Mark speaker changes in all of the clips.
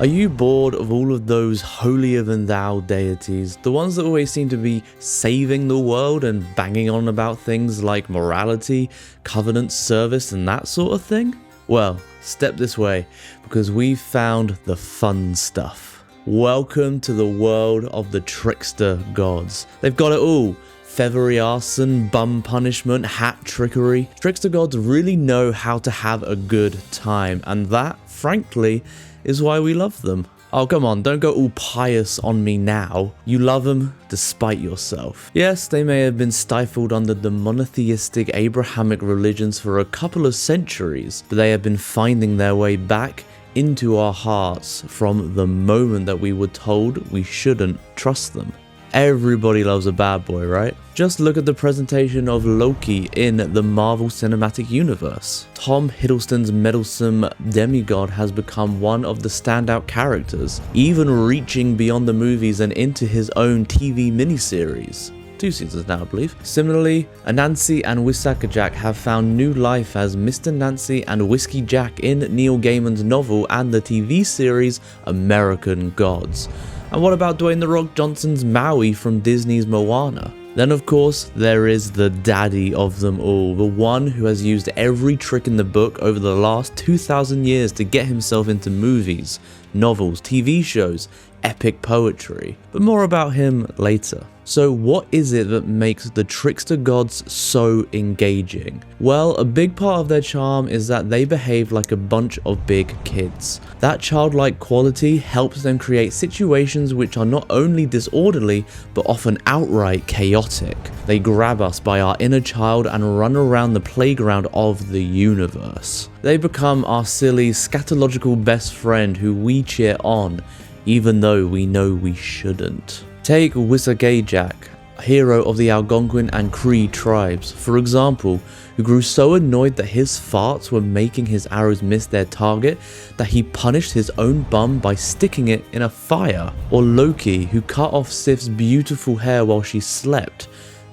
Speaker 1: Are you bored of all of those holier-than-thou deities, the ones that always seem to be saving the world and banging on about things like morality, covenant, service, and that sort of thing? Well, step this way, because we've found the fun stuff. Welcome to the world of the Trickster Gods. They've got it all. Feathery arson, bum punishment, hat trickery. Trickster Gods really know how to have a good time, and that, frankly, is why we love them. Oh, come on, don't go all pious on me now. You love them despite yourself. Yes, they may have been stifled under the monotheistic Abrahamic religions for a couple of centuries, but they have been finding their way back into our hearts from the moment that we were told we shouldn't trust them. Everybody loves a bad boy, right? Just look at the presentation of Loki in the Marvel Cinematic Universe. Tom Hiddleston's meddlesome demigod has become one of the standout characters, even reaching beyond the movies and into his own TV miniseries. 2 seasons now, I believe. Similarly, Anansi and Wisaka Jack have found new life as Mr. Nancy and Whiskey Jack in Neil Gaiman's novel and the TV series American Gods. And what about Dwayne "The Rock" Johnson's Maui from Disney's Moana? Then of course, there is the daddy of them all, the one who has used every trick in the book over the last 2,000 years to get himself into movies, novels, TV shows, epic poetry. But more about him later. So what is it that makes the Trickster Gods so engaging? Well, a big part of their charm is that they behave like a bunch of big kids. That childlike quality helps them create situations which are not only disorderly, but often outright chaotic. They grab us by our inner child and run around the playground of the universe. They become our silly, scatological best friend who we cheer on, even though we know we shouldn't. Take Wisaka Jack, a hero of the Algonquin and Cree tribes, for example, who grew so annoyed that his farts were making his arrows miss their target that he punished his own bum by sticking it in a fire. Or Loki, who cut off Sif's beautiful hair while she slept,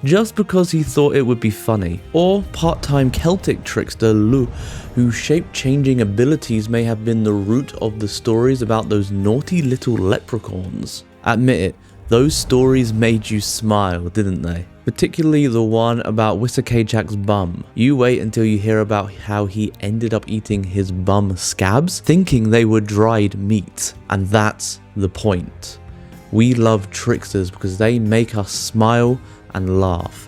Speaker 1: just because he thought it would be funny. Or part-time Celtic trickster Lu, whose shape-changing abilities may have been the root of the stories about those naughty little leprechauns. Admit it, those stories made you smile, didn't they? Particularly the one about Wisaka Jack's bum. You wait until you hear about how he ended up eating his bum scabs, thinking they were dried meat. And that's the point. We love tricksters because they make us smile and laugh,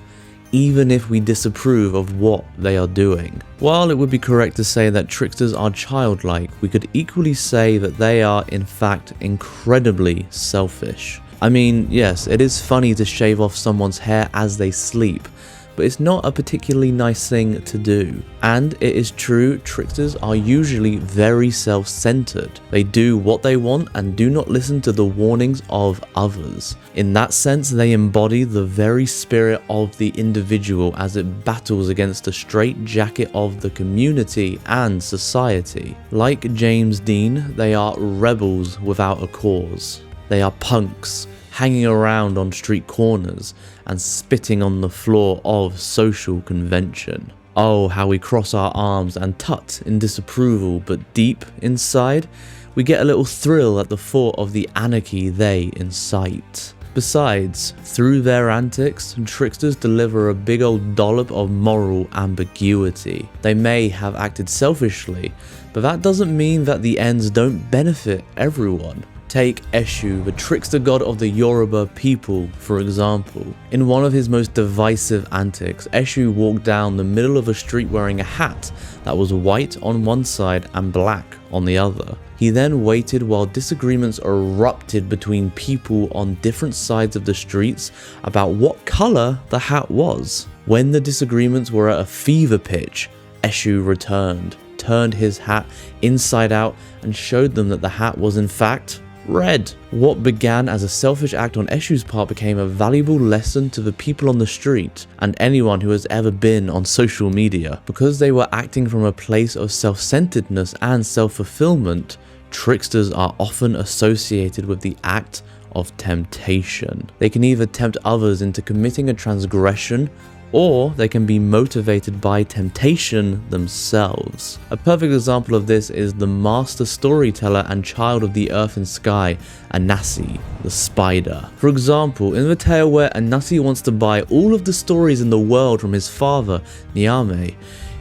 Speaker 1: even if we disapprove of what they are doing. While it would be correct to say that tricksters are childlike, we could equally say that they are in fact incredibly selfish. I mean, yes, it is funny to shave off someone's hair as they sleep, but it's not a particularly nice thing to do. And it is true, tricksters are usually very self-centered. They do what they want and do not listen to the warnings of others. In that sense, they embody the very spirit of the individual as it battles against the straitjacket of the community and society. Like James Dean, they are rebels without a cause. They are punks, hanging around on street corners and spitting on the floor of social convention. Oh, how we cross our arms and tut in disapproval, but deep inside, we get a little thrill at the thought of the anarchy they incite. Besides, through their antics, tricksters deliver a big old dollop of moral ambiguity. They may have acted selfishly, but that doesn't mean that the ends don't benefit everyone. Take Eshu, the trickster god of the Yoruba people, for example. In one of his most divisive antics, Eshu walked down the middle of a street wearing a hat that was white on one side and black on the other. He then waited while disagreements erupted between people on different sides of the streets about what color the hat was. When the disagreements were at a fever pitch, Eshu returned, turned his hat inside out, and showed them that the hat was in fact red. What began as a selfish act on Eshu's part became a valuable lesson to the people on the street and anyone who has ever been on social media. Because they were acting from a place of self-centeredness and self-fulfillment, tricksters are often associated with the act of temptation. They can either tempt others into committing a transgression or they can be motivated by temptation themselves. A perfect example of this is the master storyteller and child of the earth and sky, Anansi, the spider. For example, in the tale where Anansi wants to buy all of the stories in the world from his father, Niame,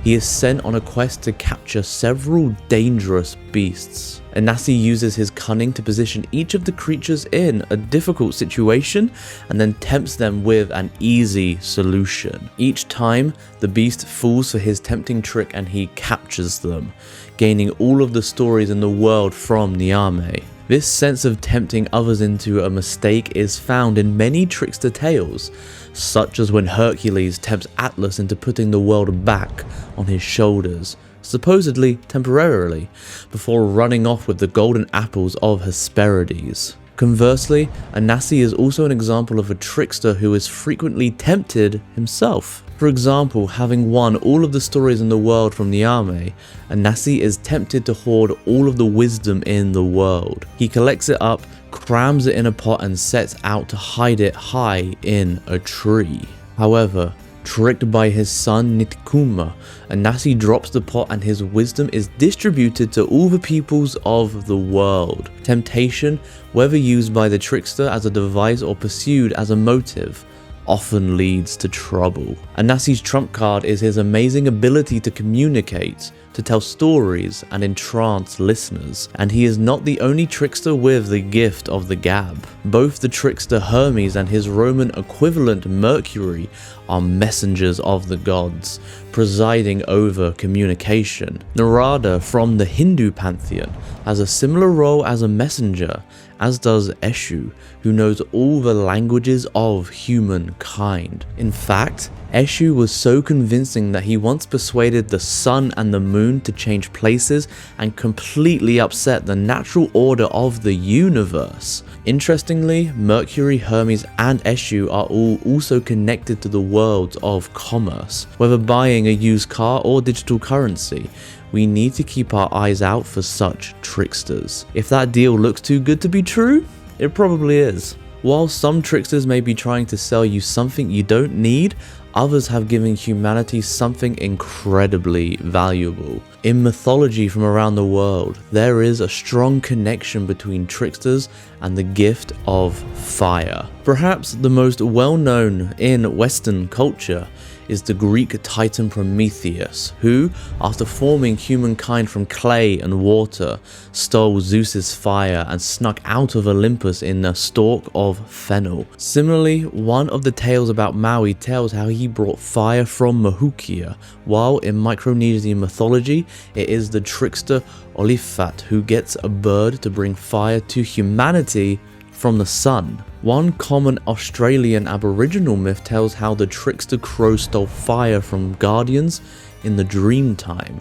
Speaker 1: he is sent on a quest to capture several dangerous beasts. Anansi uses his cunning to position each of the creatures in a difficult situation and then tempts them with an easy solution. Each time, the beast falls for his tempting trick and he captures them, gaining all of the stories in the world from Niame. This sense of tempting others into a mistake is found in many trickster tales, such as when Hercules tempts Atlas into putting the world back on his shoulders, supposedly temporarily, before running off with the golden apples of Hesperides. Conversely, Anansi is also an example of a trickster who is frequently tempted himself. For example, having won all of the stories in the world from Niame, Anansi is tempted to hoard all of the wisdom in the world. He collects it up, crams it in a pot and sets out to hide it high in a tree. However, tricked by his son Nitkuma, Anansi drops the pot and his wisdom is distributed to all the peoples of the world. Temptation, whether used by the trickster as a device or pursued as a motive, often leads to trouble. Anansi's trump card is his amazing ability to communicate, to tell stories and entrance listeners, and he is not the only trickster with the gift of the gab. Both the trickster Hermes and his Roman equivalent Mercury are messengers of the gods, presiding over communication. Narada from the Hindu pantheon has a similar role as a messenger, as does Eshu, who knows all the languages of humankind. In fact, Eshu was so convincing that he once persuaded the sun and the moon to change places and completely upset the natural order of the universe. Interestingly, Mercury, Hermes, and Eshu are all also connected to the worlds of commerce. Whether buying a used car or digital currency, we need to keep our eyes out for such tricksters. If that deal looks too good to be true, it probably is. While some tricksters may be trying to sell you something you don't need, others have given humanity something incredibly valuable. In mythology from around the world, there is a strong connection between tricksters and the gift of fire. Perhaps the most well-known in Western culture is the Greek titan Prometheus, who, after forming humankind from clay and water, stole Zeus's fire and snuck out of Olympus in a stalk of fennel. Similarly, one of the tales about Maui tells how he brought fire from Mahukia, while in Micronesian mythology, it is the trickster Olifat who gets a bird to bring fire to humanity from the sun. One common Australian Aboriginal myth tells how the trickster crow stole fire from guardians in the dream time,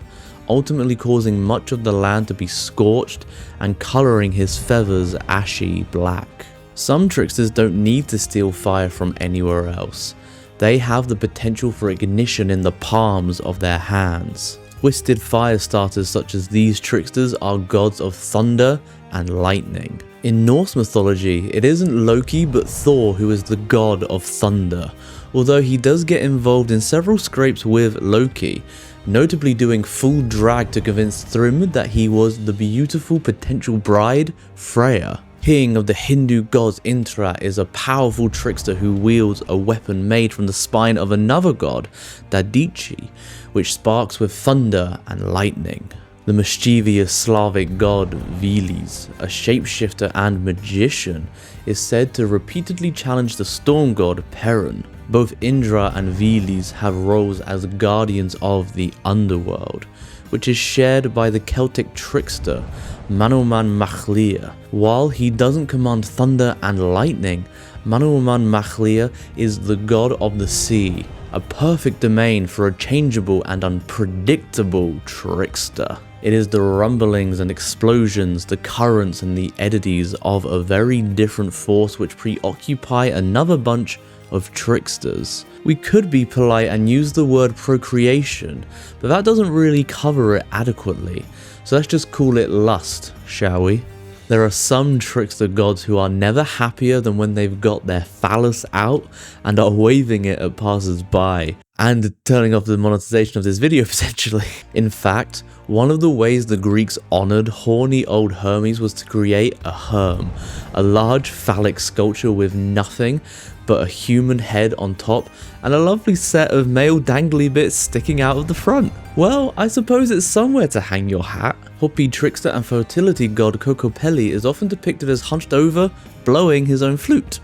Speaker 1: ultimately causing much of the land to be scorched and colouring his feathers ashy black. Some tricksters don't need to steal fire from anywhere else. They have the potential for ignition in the palms of their hands. Twisted fire starters such as these tricksters are gods of thunder and lightning. In Norse mythology, it isn't Loki but Thor who is the god of thunder, although he does get involved in several scrapes with Loki, notably doing full drag to convince Thrym that he was the beautiful potential bride, Freya. King of the Hindu gods Indra is a powerful trickster who wields a weapon made from the spine of another god, Dadichi, which sparks with thunder and lightning. The mischievous Slavic god Veles, a shapeshifter and magician, is said to repeatedly challenge the storm god Perun. Both Indra and Veles have roles as guardians of the underworld, which is shared by the Celtic trickster Manawman Machlia. While he doesn't command thunder and lightning, Manawman Machlia is the god of the sea, a perfect domain for a changeable and unpredictable trickster. It is the rumblings and explosions, the currents and the eddies of a very different force which preoccupy another bunch of tricksters. We could be polite and use the word procreation, but that doesn't really cover it adequately, so let's just call it lust, shall we? There are some trickster gods who are never happier than when they've got their phallus out and are waving it at passers-by, and turning off the monetization of this video potentially. In fact, one of the ways the Greeks honoured horny old Hermes was to create a herm, a large phallic sculpture with nothing but a human head on top and a lovely set of male dangly bits sticking out of the front. Well, I suppose it's somewhere to hang your hat. Hopi trickster and fertility god Kokopelli is often depicted as hunched over, blowing his own flute.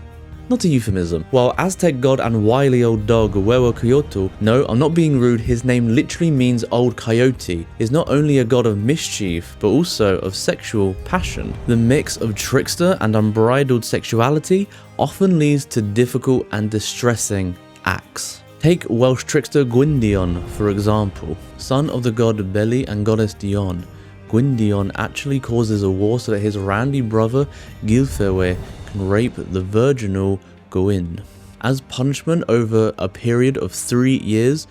Speaker 1: Not a euphemism. While Aztec god and wily old dog Huevo Coyote, no, I'm not being rude, his name literally means old coyote, is not only a god of mischief, but also of sexual passion. The mix of trickster and unbridled sexuality often leads to difficult and distressing acts. Take Welsh trickster Gwydion, for example. Son of the god Beli and goddess Dion, Gwydion actually causes a war so that his randy brother Gilferwe can rape the virginal Gwyn. As punishment over a period of 3 years,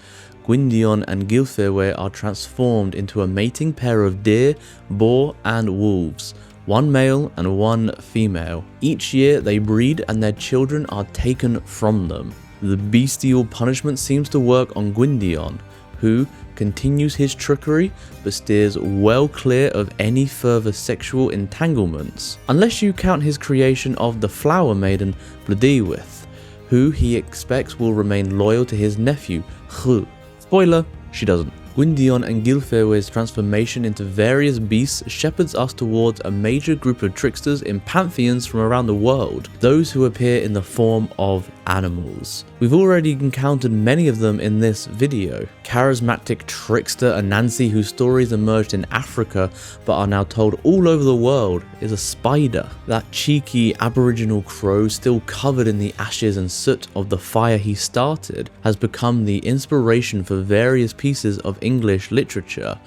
Speaker 1: Gwydion and Gilferwe are transformed into a mating pair of deer, boar and wolves, one male and one female. Each year they breed and their children are taken from them. The bestial punishment seems to work on Gwydion, who continues his trickery but steers well clear of any further sexual entanglements, unless you count his creation of the flower maiden Blodeuwedd, who he expects will remain loyal to his nephew Llyw. Spoiler, she doesn't. Gwydion and Gilferwe's transformation into various beasts shepherds us towards a major group of tricksters in pantheons from around the world, those who appear in the form of animals. We've already encountered many of them in this video. Charismatic trickster Anansi, whose stories emerged in Africa but are now told all over the world, is a spider. That cheeky aboriginal crow, still covered in the ashes and soot of the fire he started, has become the inspiration for various pieces of English literature,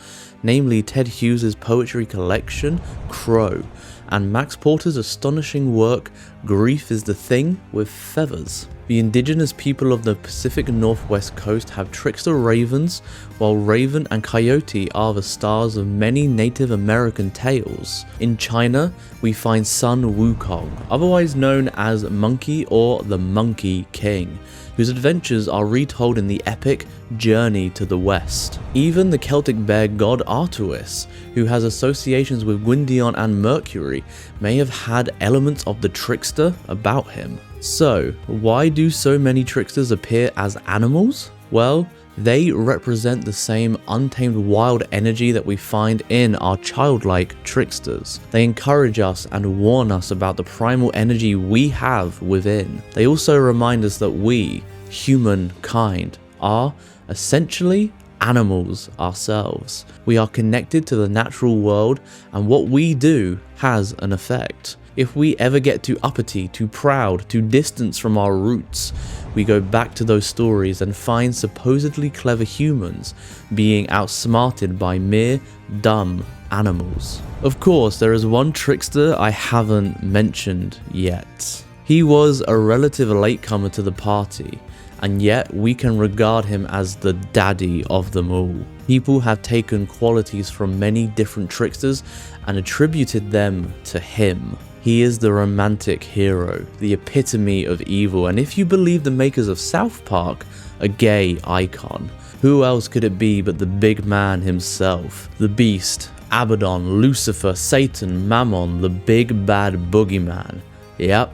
Speaker 1: namely Ted Hughes's poetry collection, Crow, and Max Porter's astonishing work, Grief is the Thing with Feathers. The indigenous people of the Pacific Northwest coast have trickster ravens, while raven and coyote are the stars of many Native American tales. In China, we find Sun Wukong, otherwise known as Monkey or the Monkey King, whose adventures are retold in the epic Journey to the West. Even the Celtic bear god Artaois, who has associations with Gwydion and Mercury, may have had elements of the trickster about him. So, why do so many tricksters appear as animals? Well, they represent the same untamed wild energy that we find in our childlike tricksters. They encourage us and warn us about the primal energy we have within. They also remind us that we, humankind, are essentially animals ourselves. We are connected to the natural world, and what we do has an effect. If we ever get too uppity, too proud, too distant from our roots, we go back to those stories and find supposedly clever humans being outsmarted by mere dumb animals. Of course, there is one trickster I haven't mentioned yet. He was a relative latecomer to the party, and yet we can regard him as the daddy of them all. People have taken qualities from many different tricksters and attributed them to him. He is the romantic hero, the epitome of evil, and if you believe the makers of South Park, a gay icon. Who else could it be but the big man himself? The beast, Abaddon, Lucifer, Satan, Mammon, the big bad boogeyman. Yep,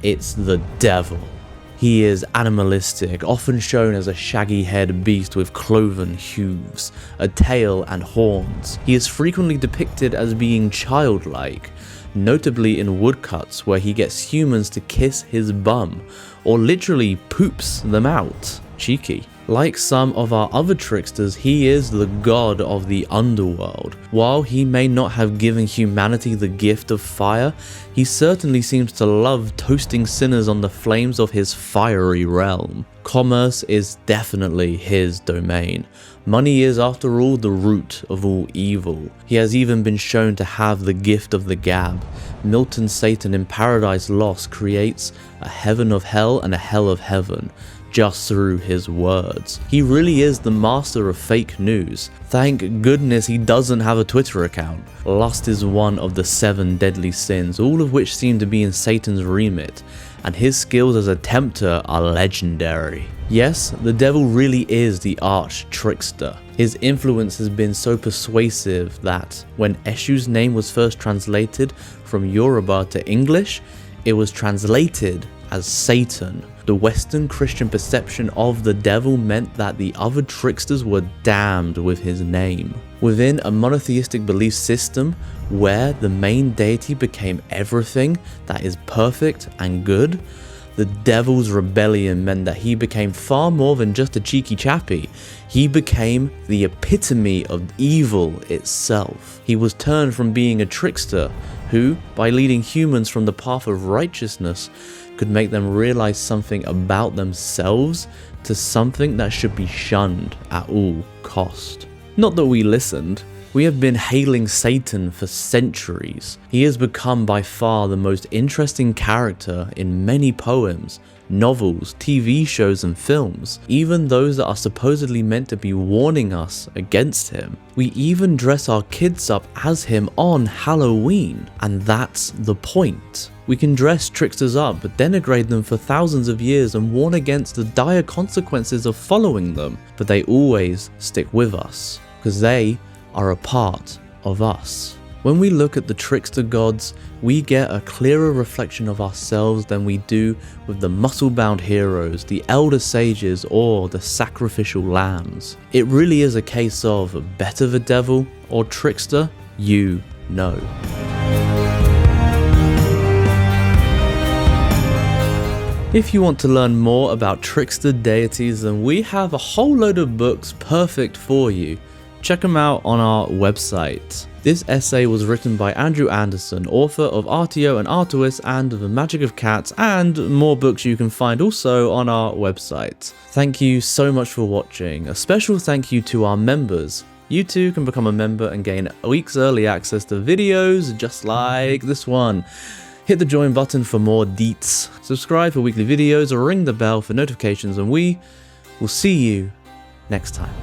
Speaker 1: it's the devil. He is animalistic, often shown as a shaggy-haired beast with cloven hooves, a tail and horns. He is frequently depicted as being childlike, notably in woodcuts where he gets humans to kiss his bum, or literally poops them out. Cheeky. Like some of our other tricksters, he is the god of the underworld. While he may not have given humanity the gift of fire, he certainly seems to love toasting sinners on the flames of his fiery realm. Commerce is definitely his domain. Money is, after all, the root of all evil. He has even been shown to have the gift of the gab. Milton's Satan in Paradise Lost creates a heaven of hell and a hell of heaven. just through his words. He really is the master of fake news. Thank goodness he doesn't have a Twitter account. Lust is one of the 7 deadly sins, all of which seem to be in Satan's remit, and his skills as a tempter are legendary. Yes, the devil really is the arch trickster. His influence has been so persuasive that when Eshu's name was first translated from Yoruba to English, it was translated as Satan. The Western Christian perception of the devil meant that the other tricksters were damned with his name. Within a monotheistic belief system where the main deity became everything that is perfect and good, the devil's rebellion meant that he became far more than just a cheeky chappy. He became the epitome of evil itself. He was turned from being a trickster who, by leading humans from the path of righteousness, could make them realize something about themselves, to something that should be shunned at all cost. Not that we listened. We have been hailing Satan for centuries. He has become by far the most interesting character in many poems, novels, TV shows and films, even those that are supposedly meant to be warning us against him. We even dress our kids up as him on Halloween, and that's the point. We can dress tricksters up but denigrate them for thousands of years and warn against the dire consequences of following them, but they always stick with us, because they are a part of us. When we look at the Trickster Gods, we get a clearer reflection of ourselves than we do with the muscle-bound heroes, the elder sages, or the sacrificial lambs. It really is a case of better the devil or trickster you know. If you want to learn more about trickster deities, then we have a whole load of books perfect for you. Check them out on our website. This essay was written by Andrew Anderson, author of Artio and Artaois and The Magic of Cats, and more books you can find also on our website. Thank you so much for watching. A special thank you to our members. You too can become a member and gain a week's early access to videos just like this one. Hit the join button for more deets. Subscribe for weekly videos or ring the bell for notifications, and we will see you next time.